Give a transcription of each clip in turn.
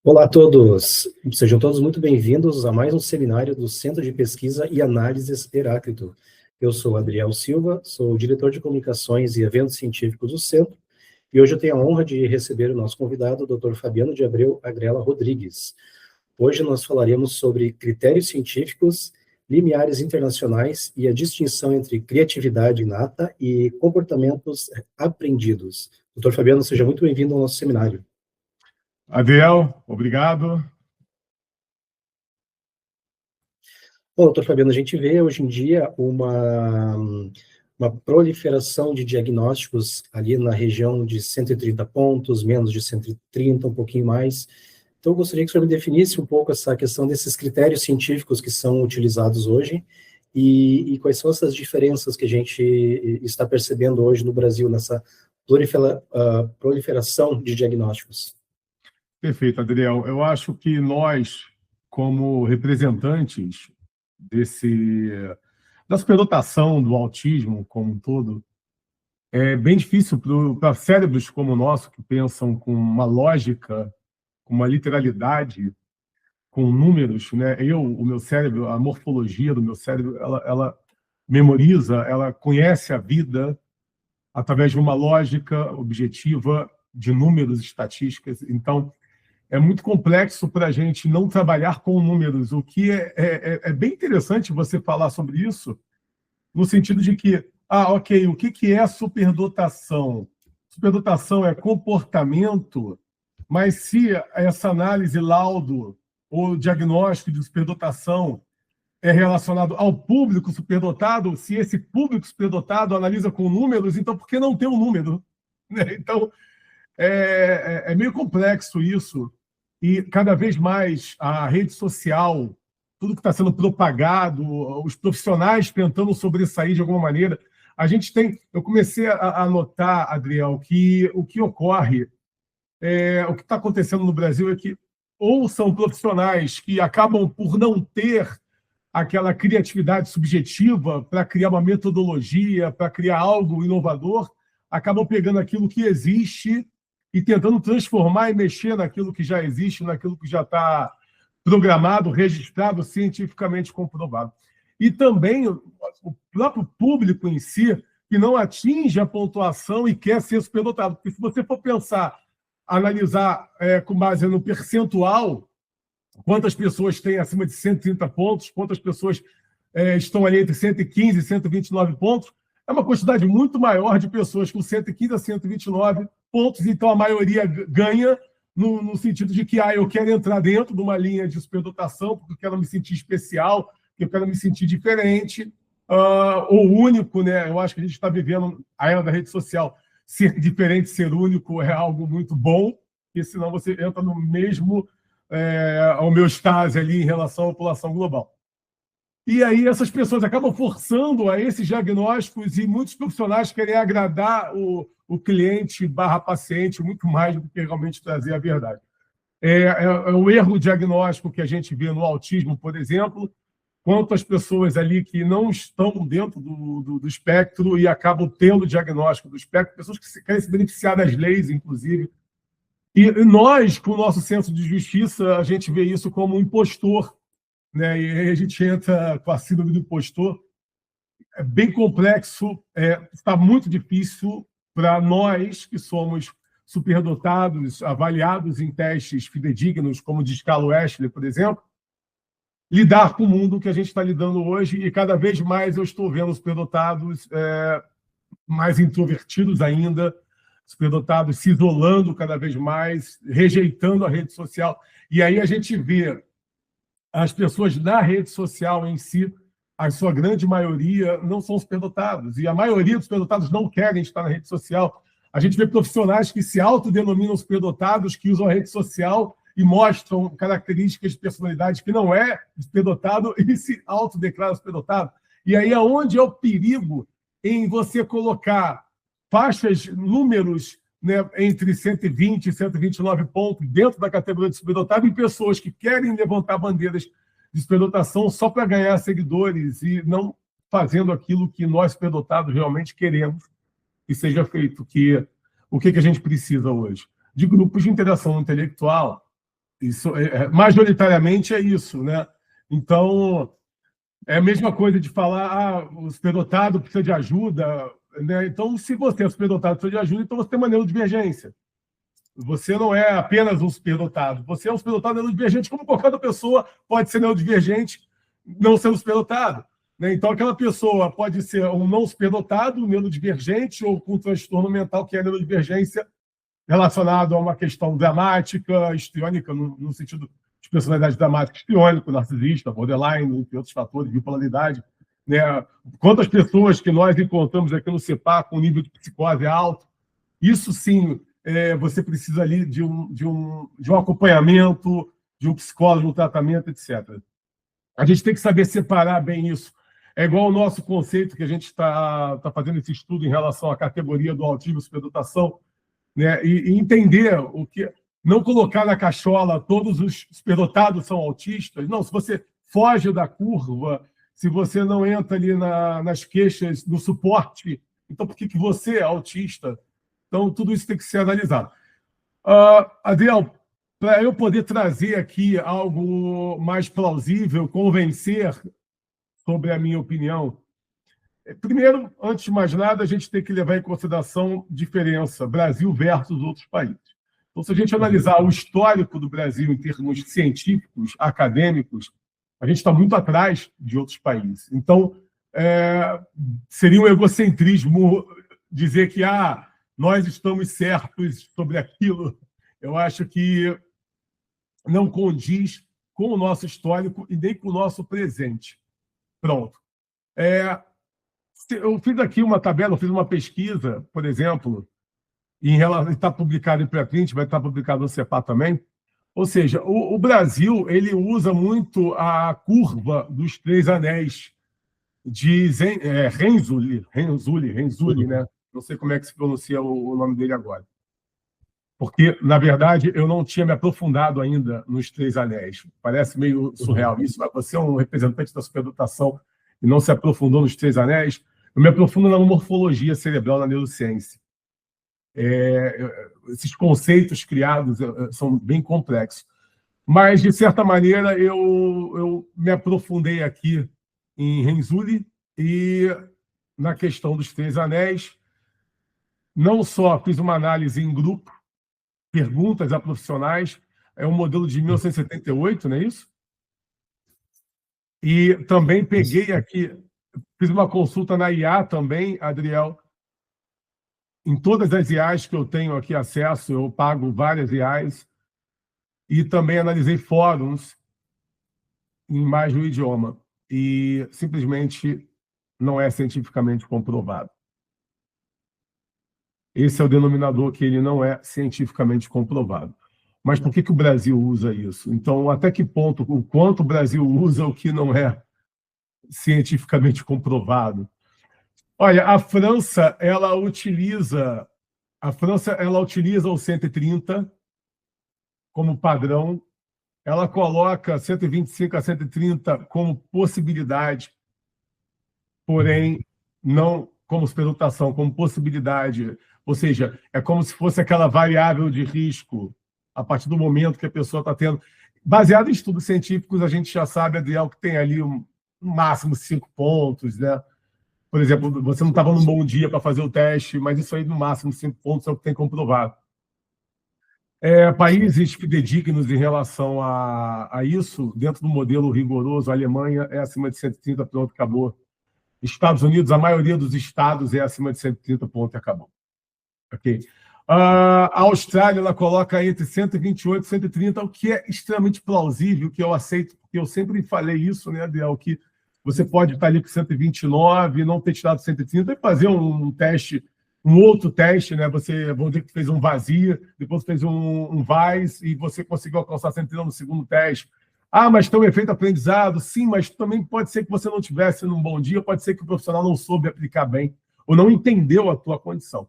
Olá a todos, sejam todos muito bem-vindos a mais um seminário do Centro de Pesquisa e Análises Heráclito. Eu sou Adriel Silva, sou o diretor de comunicações e eventos científicos do Centro, e hoje eu tenho a honra de receber o nosso convidado, o Dr. Fabiano de Abreu Agrela Rodrigues. Hoje nós falaremos sobre critérios científicos, limiares internacionais e a distinção entre criatividade inata e comportamentos aprendidos. Dr. Fabiano, seja muito bem-vindo ao nosso seminário. Adriel, obrigado. Bom, doutor Fabiano, a gente vê hoje em dia uma proliferação de diagnósticos ali na região de 130 pontos, menos de 130, um pouquinho mais. Então, eu gostaria que o senhor me definisse um pouco essa questão desses critérios científicos que são utilizados hoje e quais são essas diferenças que a gente está percebendo hoje no Brasil, nessa proliferação de diagnósticos. Perfeito, Adriel. Eu acho que nós, como representantes da superdotação do autismo como um todo, é bem difícil para cérebros como o nosso, que pensam com uma lógica, com uma literalidade, com números, né? O meu cérebro, a morfologia do meu cérebro, ela memoriza, ela conhece a vida através de uma lógica objetiva de números e estatísticas. Então, é muito complexo para a gente não trabalhar com números, o que é bem interessante você falar sobre isso, no sentido de que, ok, o que é superdotação? Superdotação é comportamento, mas se essa análise, laudo ou diagnóstico de superdotação é relacionado ao público superdotado, se esse público superdotado analisa com números, então por que não ter um número? Então, é meio complexo isso, e cada vez mais a rede social, tudo que está sendo propagado, os profissionais tentando sobressair de alguma maneira. Eu comecei a notar, Adriel, que o que ocorre, o que está acontecendo no Brasil é que ou são profissionais que acabam por não ter aquela criatividade subjetiva para criar uma metodologia, para criar algo inovador, acabam pegando aquilo que existe e tentando transformar e mexer naquilo que já existe, naquilo que já está programado, registrado, cientificamente comprovado. E também o próprio público em si, que não atinge a pontuação e quer ser superdotado. Porque se você for pensar, analisar com base no percentual, quantas pessoas têm acima de 130 pontos, quantas pessoas estão ali entre 115 e 129 pontos, é uma quantidade muito maior de pessoas com 115 a 129 pontos, então a maioria ganha no sentido de que eu quero entrar dentro de uma linha de superdotação, porque eu quero me sentir especial, porque eu quero me sentir diferente, ou único, né? Eu acho que a gente está vivendo a era da rede social. Ser diferente, ser único é algo muito bom, porque senão você entra no mesmo homeostase ali em relação à população global. E aí essas pessoas acabam forçando a esses diagnósticos e muitos profissionais querem agradar o cliente / paciente muito mais do que realmente trazer a verdade. O erro diagnóstico que a gente vê no autismo, por exemplo, quantas pessoas ali que não estão dentro do espectro e acabam tendo o diagnóstico do espectro, pessoas que querem se beneficiar das leis, inclusive. E nós, com o nosso senso de justiça, a gente vê isso como um impostor, né? E aí a gente entra com a síndrome do impostor. É bem complexo, está muito difícil para nós que somos superdotados, avaliados em testes fidedignos, como o de escala Wechsler, por exemplo, lidar com o mundo que a gente está lidando hoje, e cada vez mais eu estou vendo superdotados mais introvertidos ainda, superdotados se isolando cada vez mais, rejeitando a rede social. E aí a gente vê as pessoas na rede social em si, a sua grande maioria não são superdotados, e a maioria dos superdotados não querem estar na rede social. A gente vê profissionais que se autodenominam superdotados, que usam a rede social e mostram características de personalidade que não é superdotado e se autodeclara superdotado. E aí é onde é o perigo em você colocar faixas, números, né, entre 120 e 129 pontos dentro da categoria de superdotado em pessoas que querem levantar bandeiras de superdotação só para ganhar seguidores e não fazendo aquilo que nós superdotados realmente queremos que seja feito. O que a gente precisa hoje? De grupos de interação intelectual Isso, majoritariamente é isso, né? Então, é a mesma coisa de falar, o superdotado precisa de ajuda, né? Então, se você é superdotado precisa de ajuda, então você tem uma neurodivergência. Você não é apenas um superdotado, você é um superdotado neurodivergente, como qualquer outra pessoa pode ser neurodivergente, não sendo superdotado, né? Então, aquela pessoa pode ser um não superdotado, um neurodivergente, ou com um transtorno mental, que é a neurodivergência, relacionado a uma questão dramática, histriônica, no sentido de personalidade dramática, histriônico, narcisista, borderline, entre outros fatores, bipolaridade, né? Quantas pessoas que nós encontramos aqui no CEPA com nível de psicose alto, isso sim, você precisa ali de um acompanhamento, de um psicólogo, um tratamento, etc. A gente tem que saber separar bem isso. É igual o nosso conceito que a gente está fazendo esse estudo em relação à categoria do autismo e superdotação, né? E entender o que... Não colocar na cachola todos os superdotados são autistas. Não, se você foge da curva, se você não entra ali nas queixas, no suporte, então por que você é autista? Então, tudo isso tem que ser analisado. Adriel, para eu poder trazer aqui algo mais plausível, convencer sobre a minha opinião, primeiro, antes de mais nada, a gente tem que levar em consideração diferença Brasil versus outros países. Então, se a gente analisar o histórico do Brasil em termos científicos, acadêmicos, a gente está muito atrás de outros países. Então, seria um egocentrismo dizer que nós estamos certos sobre aquilo. Eu acho que não condiz com o nosso histórico e nem com o nosso presente. Pronto. Eu fiz aqui uma tabela, eu fiz uma pesquisa, por exemplo, está publicado em pré-print, vai estar publicado no CEPA também. Ou seja, o Brasil ele usa muito a curva dos 3 anéis de Renzulli, né? Não sei como é que se pronuncia o nome dele agora. Porque, na verdade, eu não tinha me aprofundado ainda nos 3 anéis. Parece meio surreal isso, mas você é um representante da superdotação e não se aprofundou nos 3 anéis. Eu me aprofundo na morfologia cerebral, na neurociência. Esses conceitos criados são bem complexos. Mas, de certa maneira, eu me aprofundei aqui em Renzulli e na questão dos 3 anéis. Não só fiz uma análise em grupo, perguntas a profissionais, é um modelo de 1978, não é isso? E também peguei aqui, fiz uma consulta na IA também, Adriel. Em todas as IAs que eu tenho aqui acesso, eu pago várias IAs, e também analisei fóruns em mais de um idioma, e simplesmente não é cientificamente comprovado. Esse é o denominador que ele não é cientificamente comprovado. Mas por que o Brasil usa isso? Então, até que ponto, o quanto o Brasil usa o que não é cientificamente comprovado? Olha, a França, ela utiliza o 130 como padrão, ela coloca 125 a 130 como possibilidade, porém, não como superdotação, como possibilidade. Ou seja, é como se fosse aquela variável de risco a partir do momento que a pessoa está tendo... Baseado em estudos científicos, a gente já sabe, Adriel, que tem ali no máximo 5 pontos, né? Por exemplo, você não estava num bom dia para fazer o teste, mas isso aí, no máximo 5 pontos, é o que tem comprovado. Países fidedignos em relação a isso, dentro do modelo rigoroso, a Alemanha é acima de 130, pronto, acabou. Estados Unidos, a maioria dos estados é acima de 130, ponto, e acabou. Ok? A Austrália, ela coloca entre 128 e 130, o que é extremamente plausível, que eu aceito, porque eu sempre falei isso, né, Adriel, que você pode estar ali com 129, não ter tirado 130 e fazer um teste, um outro teste, né? Vamos dizer que fez um vazio, depois fez um VAIS e você conseguiu alcançar 130 no segundo teste. Mas tem um efeito aprendizado? Sim, mas também pode ser que você não tivesse num bom dia, pode ser que o profissional não soube aplicar bem ou não entendeu a tua condição.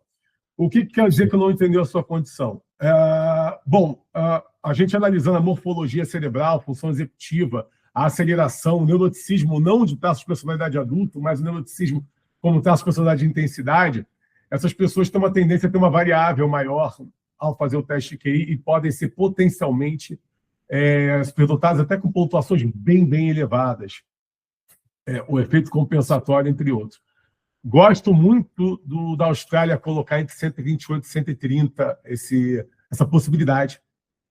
O que quer dizer que não entendeu a sua condição? A gente analisando a morfologia cerebral, função executiva, a aceleração, o neuroticismo, não de traços de personalidade adulto, mas o neuroticismo como traço de personalidade de intensidade, essas pessoas têm uma tendência a ter uma variável maior ao fazer o teste QI e podem ser potencialmente superdotados até com pontuações bem elevadas. O efeito compensatório, entre outros. Gosto muito da Austrália colocar entre 128 e 130 essa possibilidade.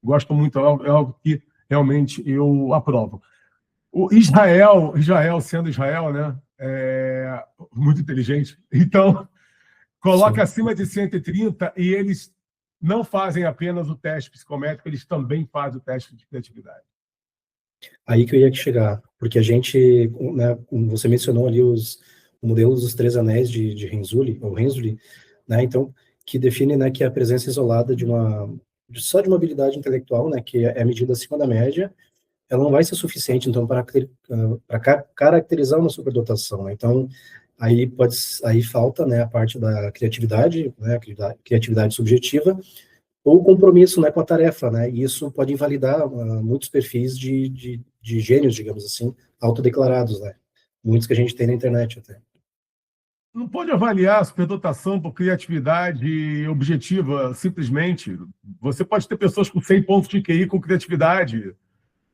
Gosto muito, é algo que realmente eu aprovo. O Israel sendo Israel, né, muito inteligente, então coloca acima de 130 e eles não fazem apenas o teste psicométrico, eles também fazem o teste de criatividade. Aí que eu ia chegar, porque a gente, né, você mencionou ali o modelo dos 3 anéis de Renzulli, ou Renzulli, né, então, que define, né, que a presença isolada só de uma habilidade intelectual, né, que é medida acima da média, ela não vai ser suficiente, então, para caracterizar uma superdotação, né? Então, aí falta, né, a parte da criatividade, né, criatividade subjetiva, ou compromisso, né, com a tarefa, né, e isso pode invalidar muitos perfis de gênios, digamos assim, autodeclarados, né, muitos que a gente tem na internet até. Não pode avaliar a superdotação por criatividade objetiva, simplesmente. Você pode ter pessoas com 100 pontos de QI com criatividade,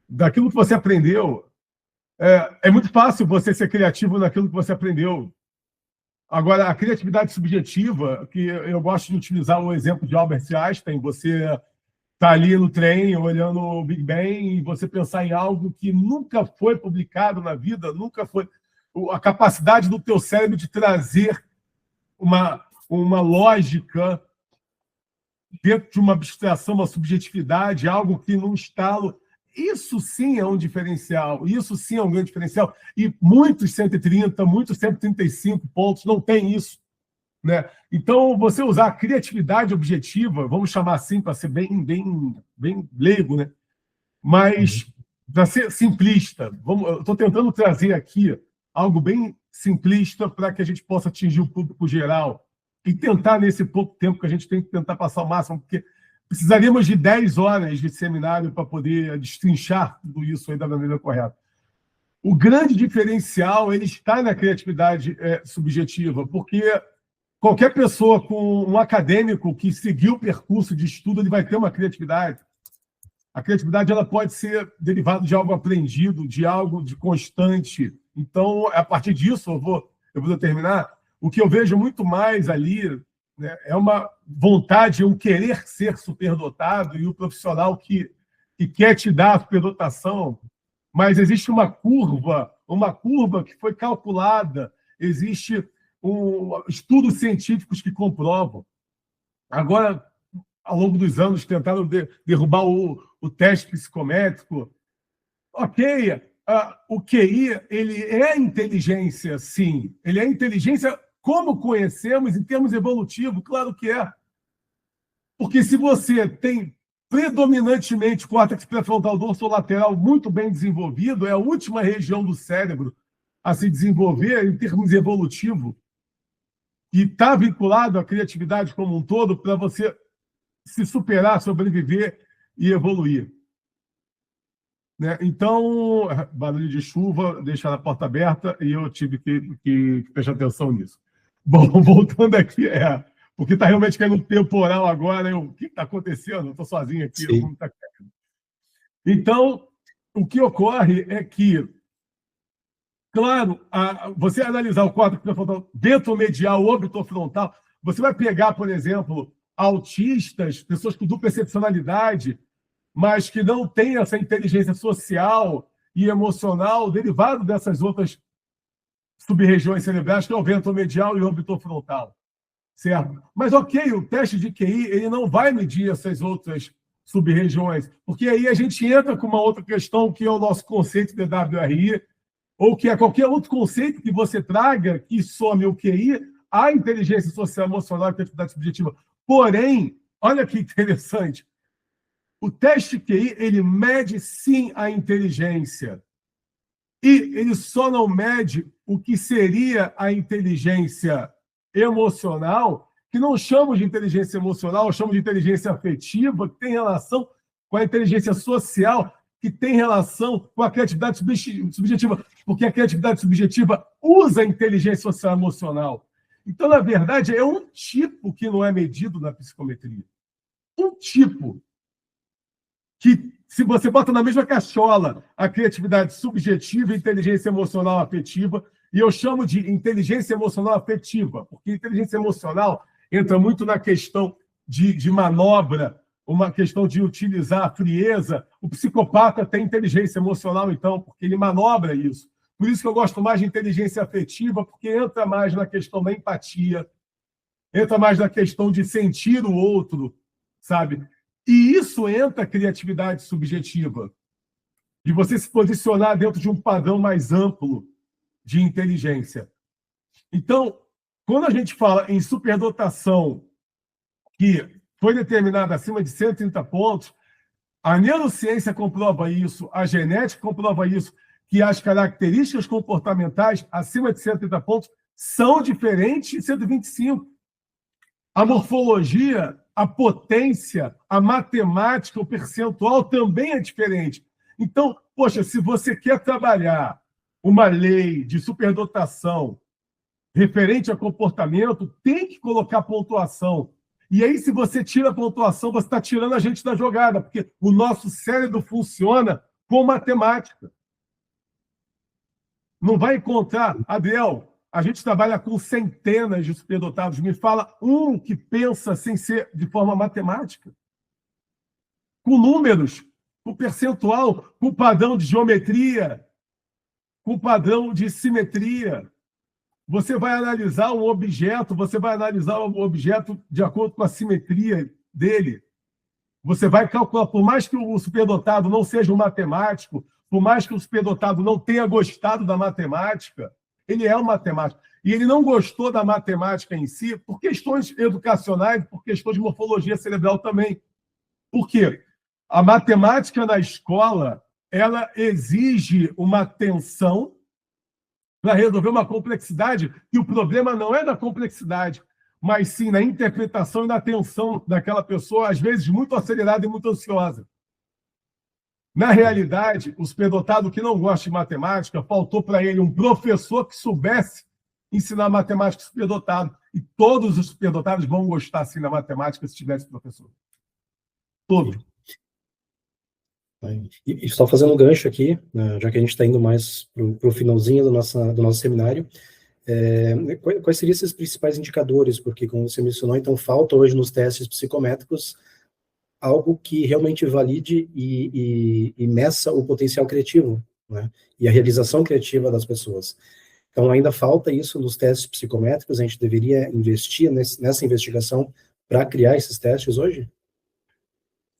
daquilo que você aprendeu. É muito fácil você ser criativo naquilo que você aprendeu. Agora, a criatividade subjetiva, que eu gosto de utilizar o exemplo de Albert Einstein, você está ali no trem, olhando o Big Bang, e você pensar em algo que nunca foi publicado na vida, nunca foi... A capacidade do teu cérebro de trazer uma lógica dentro de uma abstração, uma subjetividade, algo que num estalo... Isso sim é um diferencial, isso sim é um grande diferencial. E muitos 130, muitos 135 pontos não tem isso, né? Então, você usar a criatividade objetiva, vamos chamar assim para ser bem leigo, né? Mas, para ser simplista, eu estou tentando trazer aqui algo bem simplista para que a gente possa atingir o público geral e tentar, nesse pouco tempo que a gente tem que tentar passar o máximo, porque precisaríamos de 10 horas de seminário para poder destrinchar tudo isso aí da maneira correta. O grande diferencial ele está na criatividade subjetiva, porque qualquer pessoa com um acadêmico que seguiu o percurso de estudo, ele vai ter uma criatividade. A criatividade ela pode ser derivada de algo aprendido, de algo de constante. Então, a partir disso, eu vou determinar. O que eu vejo muito mais ali, né, é uma vontade, um querer ser superdotado e o profissional que quer te dar a superdotação, mas existe uma curva que foi calculada, existe estudos científicos que comprovam. Agora, ao longo dos anos, tentaram derrubar o teste psicométrico. Ok, o QI ele é inteligência, sim. Ele é inteligência como conhecemos em termos evolutivos, claro que é. Porque se você tem predominantemente córtex pré-frontal dorsolateral muito bem desenvolvido, é a última região do cérebro a se desenvolver em termos evolutivos, e está vinculado à criatividade como um todo para você se superar, sobreviver e evoluir. Né? Então, barulho de chuva, deixar a porta aberta, e eu tive que prestar atenção nisso. Bom, voltando aqui, porque está realmente caindo um temporal agora, o que está acontecendo? Eu estou sozinho aqui, o mundo está caindo. Então, o que ocorre é que, claro, você analisar o córtex pré-frontal ventromedial, orbitofrontal, você vai pegar, por exemplo, autistas, pessoas com dupla excepcionalidade, mas que não têm essa inteligência social e emocional derivado dessas outras sub-regiões cerebrais, que é o ventromedial e o orbitofrontal, certo? Mas, ok, o teste de QI ele não vai medir essas outras sub-regiões, porque aí a gente entra com uma outra questão, que é o nosso conceito de WRI, ou que é qualquer outro conceito que você traga que some o QI à inteligência social, emocional e criatividade subjetiva. Porém, olha que interessante, o teste QI ele mede sim a inteligência, e ele só não mede o que seria a inteligência emocional, que não chamo de inteligência emocional, eu chamo de inteligência afetiva, que tem relação com a inteligência social, que tem relação com a criatividade subjetiva, porque a criatividade subjetiva usa a inteligência social emocional. Então, na verdade, é um tipo que não é medido na psicometria. Um tipo que Se você bota na mesma cachola a criatividade subjetiva e inteligência emocional afetiva, e eu chamo de inteligência emocional afetiva, porque inteligência emocional entra muito na questão de manobra, uma questão de utilizar a frieza. O psicopata tem inteligência emocional, então, porque ele manobra isso. Por isso que eu gosto mais de inteligência afetiva, porque entra mais na questão da empatia, entra mais na questão de sentir o outro, sabe? E isso entra a criatividade subjetiva, de você se posicionar dentro de um padrão mais amplo de inteligência. Então, quando a gente fala em superdotação que foi determinada acima de 130 pontos, a neurociência comprova isso, a genética comprova isso, que as características comportamentais acima de 130 pontos são diferentes de 125. A morfologia, a potência, a matemática, o percentual também é diferente. Então, poxa, se você quer trabalhar uma lei de superdotação referente a comportamento, tem que colocar pontuação. E aí, se você tira a pontuação, você está tirando a gente da jogada, porque o nosso cérebro funciona com matemática. Não vai encontrar... Adriel, a gente trabalha com centenas de superdotados. Me fala um que pensa sem ser de forma matemática. Com números, com percentual, com padrão de geometria, com padrão de simetria. Você vai analisar um objeto, você vai analisar o objeto de acordo com a simetria dele. Você vai calcular, por mais que o superdotado não seja um matemático, por mais que o superdotado não tenha gostado da matemática, ele é um matemático. E ele não gostou da matemática em si por questões educacionais, por questões de morfologia cerebral também. Por quê? A matemática na escola, ela exige uma atenção para resolver uma complexidade, e o problema não é da complexidade, mas sim na interpretação e na atenção daquela pessoa, às vezes muito acelerada e muito ansiosa. Na realidade, o superdotado que não gosta de matemática, faltou para ele um professor que soubesse ensinar matemática superdotado. E todos os superdotados vão gostar, sim, da matemática se tivesse professor. Todos. E só fazendo um gancho aqui, né, já que a gente está indo mais para o finalzinho do nosso seminário, quais seriam esses principais indicadores? Porque, como você mencionou, então falta hoje nos testes psicométricos algo que realmente valide e meça o potencial criativo, né, e a realização criativa das pessoas. Então, ainda falta isso nos testes psicométricos. A gente deveria investir nessa investigação para criar esses testes hoje?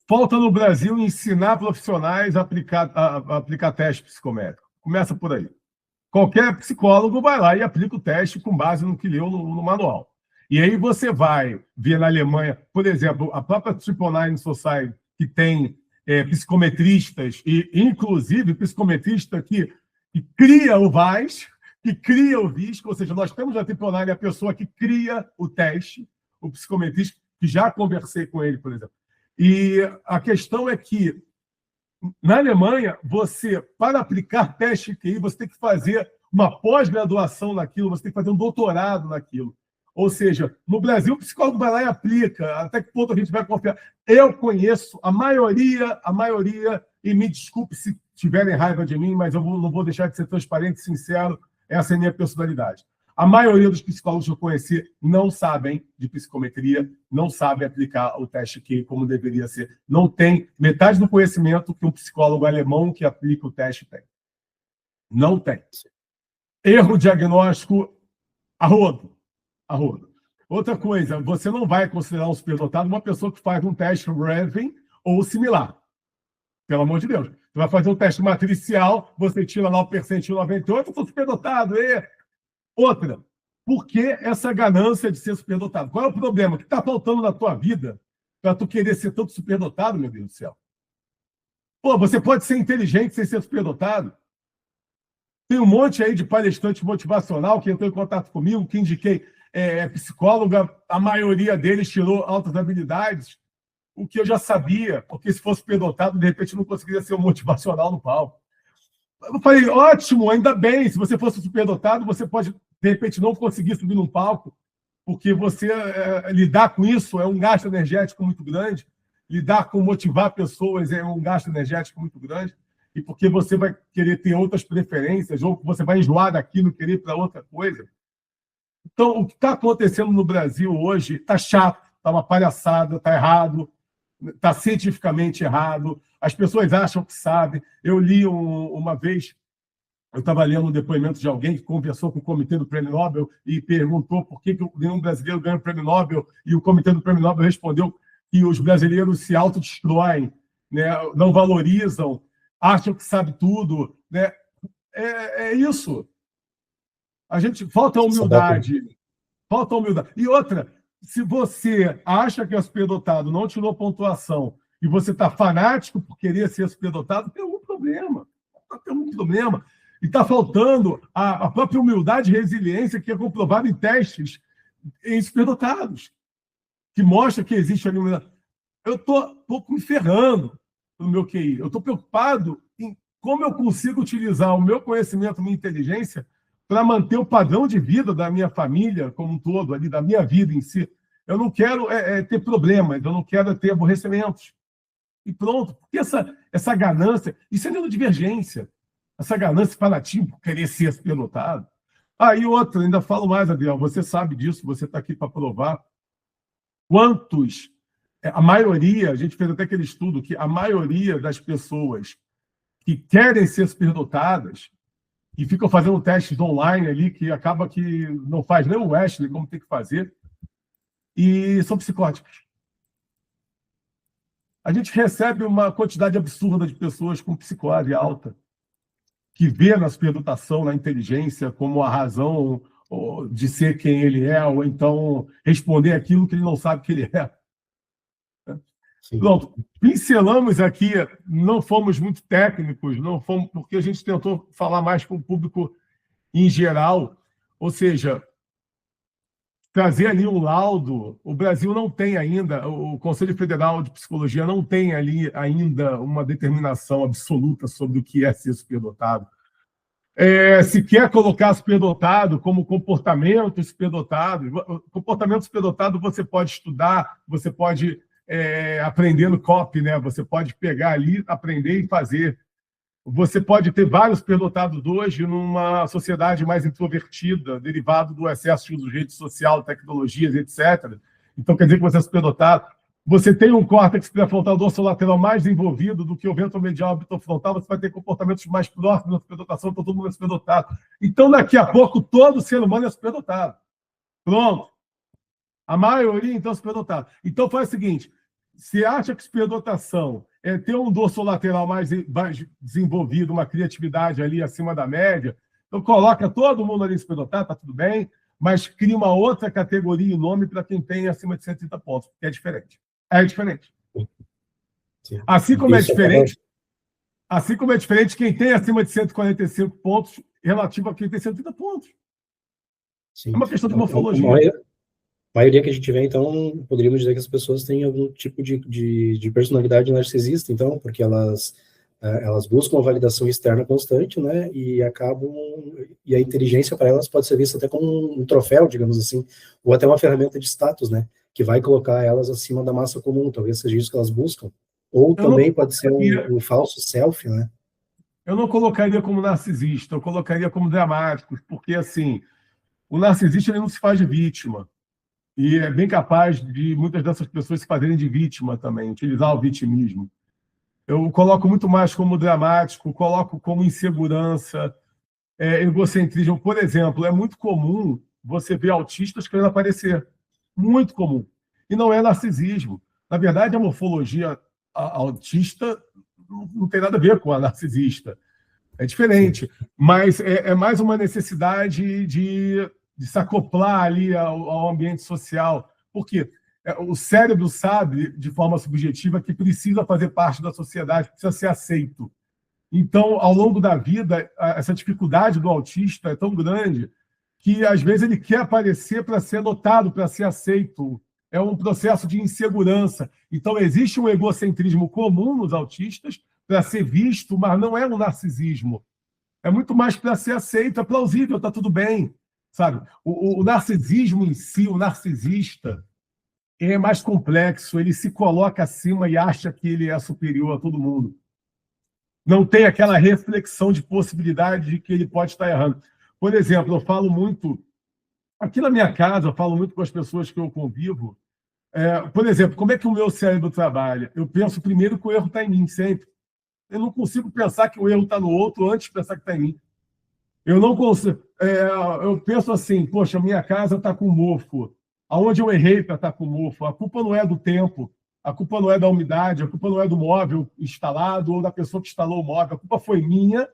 Falta no Brasil ensinar profissionais a aplicar teste psicométrico. Começa por aí. Qualquer psicólogo vai lá e aplica o teste com base no que leu no manual. E aí você vai ver na Alemanha, por exemplo, a própria Triple Nine Society, que tem psicometristas, e inclusive psicometrista que cria o VAS, que cria o VISC, ou seja, nós temos na Triple Nine a pessoa que cria o teste, o psicometrista, que já conversei com ele, por exemplo. E a questão é que, na Alemanha, você, para aplicar teste QI, você tem que fazer uma pós-graduação naquilo, você tem que fazer um doutorado naquilo. Ou seja, no Brasil, o psicólogo vai lá e aplica. Até que ponto a gente vai confiar? Eu conheço a maioria, e me desculpe se tiverem raiva de mim, mas eu não vou deixar de ser transparente e sincero, essa é a minha personalidade. A maioria dos psicólogos que eu conheci não sabem de psicometria, não sabem aplicar o teste QI como deveria ser. Não tem metade do conhecimento que um psicólogo alemão que aplica o teste tem. Não tem. Erro diagnóstico a rodo. A rodo. Outra coisa, você não vai considerar um superdotado uma pessoa que faz um teste Raven ou similar. Pelo amor de Deus. Você vai fazer um teste matricial, você tira lá o percentil 98, eu sou superdotado. Outra, por que essa ganância de ser superdotado? Qual é o problema? O que está faltando na tua vida para tu querer ser tanto superdotado, meu Deus do céu? Pô, você pode ser inteligente sem ser superdotado? Tem um monte aí de palestrante motivacional que entrou em contato comigo, que indiquei psicóloga, a maioria deles tirou altas habilidades, o que eu já sabia, porque se fosse superdotado, de repente não conseguiria ser um motivacional no palco. Eu falei, ótimo, ainda bem, se você fosse superdotado, você pode, de repente, não conseguir subir num palco, porque você lidar com isso é um gasto energético muito grande. lidar com motivar pessoas é um gasto energético muito grande, e porque você vai querer ter outras preferências, ou você vai enjoar daquilo e querer ir para outra coisa. Então, o que está acontecendo no Brasil hoje está chato, está uma palhaçada, está errado, está cientificamente errado, as pessoas acham que sabem. Eu li uma vez, eu estava lendo um depoimento de alguém que conversou com o Comitê do Prêmio Nobel e perguntou por que nenhum brasileiro ganha o Prêmio Nobel, e o Comitê do Prêmio Nobel respondeu que os brasileiros se autodestroem, né, não valorizam, acham que sabe tudo. Né? É isso. A gente falta humildade. Falta humildade. E outra, se você acha que é superdotado, não tirou pontuação, e você está fanático por querer ser superdotado, tem algum problema. Tem algum problema. E está faltando a própria humildade e resiliência que é comprovada em testes em superdotados, que mostra que existe ali uma... Eu estou um pouco me ferrando no meu QI. Eu estou preocupado em como eu consigo utilizar o meu conhecimento, minha inteligência, para manter o padrão de vida da minha família como um todo, ali, da minha vida em si. Eu não quero ter problemas, eu não quero ter aborrecimentos. E pronto. Porque essa ganância, isso é neurodivergência. Essa ganância, fanatismo por querer ser superdotado. E outra, ainda falo mais, Adriel, você sabe disso, você está aqui para provar. Quantos, a maioria, a gente fez até aquele estudo, que a maioria das pessoas que querem ser superdotadas e ficam fazendo testes online ali, que acaba que não faz nem o Wesley como tem que fazer, e são psicóticos. A gente recebe uma quantidade absurda de pessoas com psicose alta, que vê na superdotação, na inteligência, como a razão de ser quem ele é, ou então responder aquilo que ele não sabe que ele é. Sim. Pronto, pincelamos aqui, não fomos muito técnicos, não fomos, porque a gente tentou falar mais com o público em geral, ou seja, trazer ali um laudo. O Brasil não tem ainda, o Conselho Federal de Psicologia não tem ali ainda uma determinação absoluta sobre o que é ser superdotado. Se quer colocar superdotado como comportamento superdotado, comportamento superdotado você pode estudar, você pode aprender no COP, né? Você pode pegar ali, aprender e fazer. Você pode ter vários superdotados hoje numa sociedade mais introvertida, derivado do excesso de uso de rede social, tecnologias, etc. Então, quer dizer que você é superdotado. Você tem um córtex pré-frontal dorsolateral mais desenvolvido do que o ventromedial orbitofrontal, você vai ter comportamentos mais próximos da superdotação, então todo mundo é superdotado. Então, daqui a pouco, todo ser humano é superdotado. Pronto. A maioria, então, é superdotado. Então, faz o seguinte, se acha que superdotação é ter um dorsolateral mais desenvolvido, uma criatividade ali acima da média, então coloca todo mundo ali superdotado, tá tudo bem, mas cria uma outra categoria e nome para quem tem acima de 130 pontos, porque é diferente. É diferente. Sim. Assim como é diferente quem tem acima de 145 pontos relativo a quem tem 130 pontos. Sim. É uma questão de morfologia. A maioria que a gente vê, então, poderíamos dizer que as pessoas têm algum tipo de personalidade narcisista, então, porque elas buscam uma validação externa constante, né, e a inteligência para elas pode ser vista até como um troféu, digamos assim, ou até uma ferramenta de status, né, que vai colocar elas acima da massa comum, talvez seja isso que elas buscam, ou também pode ser um falso self, né. Eu não colocaria como narcisista, eu colocaria como dramático, porque, assim, o narcisista ele não se faz de vítima, e é bem capaz de muitas dessas pessoas se fazerem de vítima também, utilizar o vitimismo. Eu coloco muito mais como dramático, coloco como insegurança, egocentrismo. Por exemplo, é muito comum você ver autistas querendo aparecer. Muito comum. E não é narcisismo. Na verdade, a morfologia autista não tem nada a ver com a narcisista. É diferente. Mas é mais uma necessidade de se acoplar ali ao ambiente social. Por quê? O cérebro sabe, de forma subjetiva, que precisa fazer parte da sociedade, precisa ser aceito. Então, ao longo da vida, essa dificuldade do autista é tão grande que, às vezes, ele quer aparecer para ser notado, para ser aceito. É um processo de insegurança. Então, existe um egocentrismo comum nos autistas para ser visto, mas não é um narcisismo. É muito mais para ser aceito, é plausível, está tudo bem. Sabe? O narcisismo em si, o narcisista, ele é mais complexo, ele se coloca acima e acha que ele é superior a todo mundo. Não tem aquela reflexão de possibilidade de que ele pode estar errando. Por exemplo, eu falo muito, aqui na minha casa, eu falo muito com as pessoas que eu convivo. Por exemplo, como é que o meu cérebro trabalha? Eu penso primeiro que o erro está em mim, sempre. Eu não consigo pensar que o erro está no outro antes de pensar que está em mim. Eu não consigo. Eu penso assim, poxa, minha casa está com mofo. Aonde eu errei para estar com mofo? A culpa não é do tempo, a culpa não é da umidade, a culpa não é do móvel instalado ou da pessoa que instalou o móvel. A culpa foi minha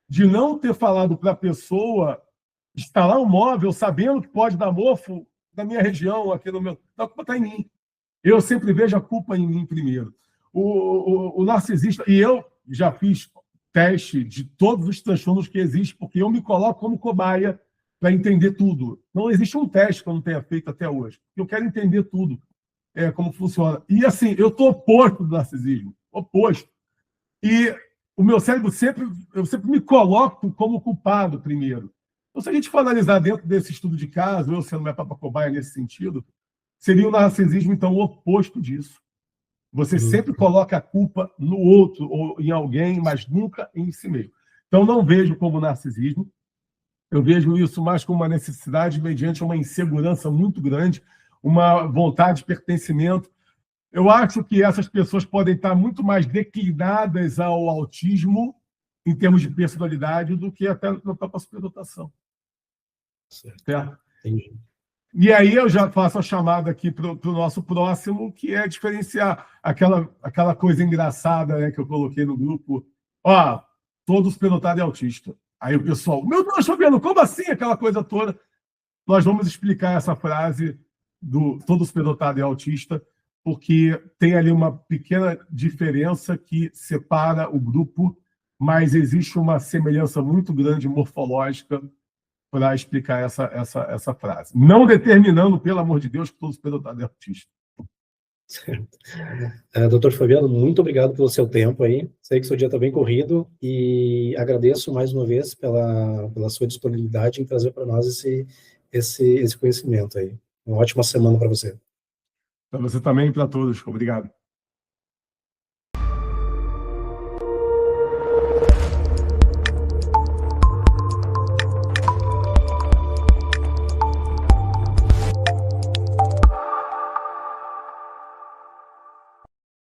de não ter falado para a pessoa instalar um móvel sabendo que pode dar mofo na minha região, aqui no meu. A culpa está em mim. Eu sempre vejo a culpa em mim primeiro. O narcisista, e eu já fiz teste de todos os transtornos que existem, porque eu me coloco como cobaia para entender tudo. Não existe um teste que eu não tenha feito até hoje. Eu quero entender tudo, como funciona. E assim, eu estou oposto do narcisismo, oposto. E o meu cérebro eu sempre me coloco como culpado primeiro. Então, se a gente for analisar dentro desse estudo de caso, eu sendo minha própria cobaia nesse sentido, seria o narcisismo, então, o oposto disso. Você sempre coloca a culpa no outro ou em alguém, mas nunca em si mesmo. Então, não vejo como narcisismo. Eu vejo isso mais como uma necessidade mediante uma insegurança muito grande, uma vontade de pertencimento. Eu acho que essas pessoas podem estar muito mais declinadas ao autismo, em termos de personalidade, do que até na própria superdotação. Certo? Entendi. E aí eu já faço a chamada aqui para o nosso próximo, que é diferenciar aquela coisa engraçada, né, que eu coloquei no grupo. Ó, todo superdotado é autista. Aí o pessoal, meu Deus, Fabiano, como assim aquela coisa toda? Nós vamos explicar essa frase do todo superdotado é autista, porque tem ali uma pequena diferença que separa o grupo, mas existe uma semelhança muito grande morfológica para explicar essa frase. Não determinando, pelo amor de Deus, que todo superdotado é autista. Certo. Doutor Fabiano, muito obrigado pelo seu tempo aí. Sei que seu dia está bem corrido e agradeço mais uma vez pela sua disponibilidade em trazer para nós esse conhecimento aí. Uma ótima semana para você. Para você também e para todos. Obrigado.